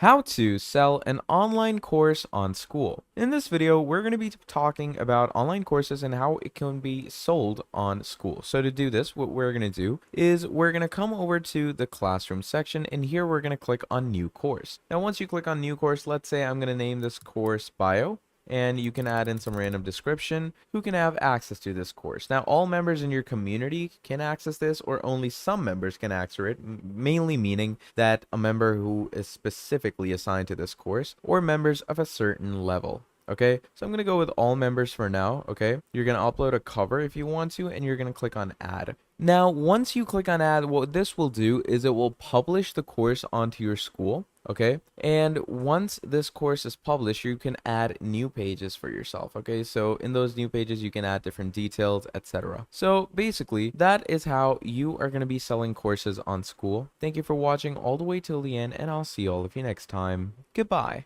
How to sell an online course on Skool. In this video, we're going to be talking about online courses and how it can be sold on Skool. So to do this, what we're going to do is we're going to come over to the classroom section, and here we're going to click on new course. Now, once you click on new course, let's say I'm going to name this course bio. And you can add in some random description who can have access to this course. Now, all members in your community can access this, or only some members can access it, mainly meaning that a member who is specifically assigned to this course or members of a certain level. Okay, so I'm going to go with all members for now. Okay, you're going to upload a cover if you want to, and you're going to click on add. Now, once you click on add, what this will do is it will publish the course onto your Skool. Okay, and once this course is published, you can add new pages for yourself. Okay, so in those new pages, you can add different details, etc. So basically, that is how you are going to be selling courses on Skool. Thank you for watching all the way till the end, and I'll see all of you next time. Goodbye.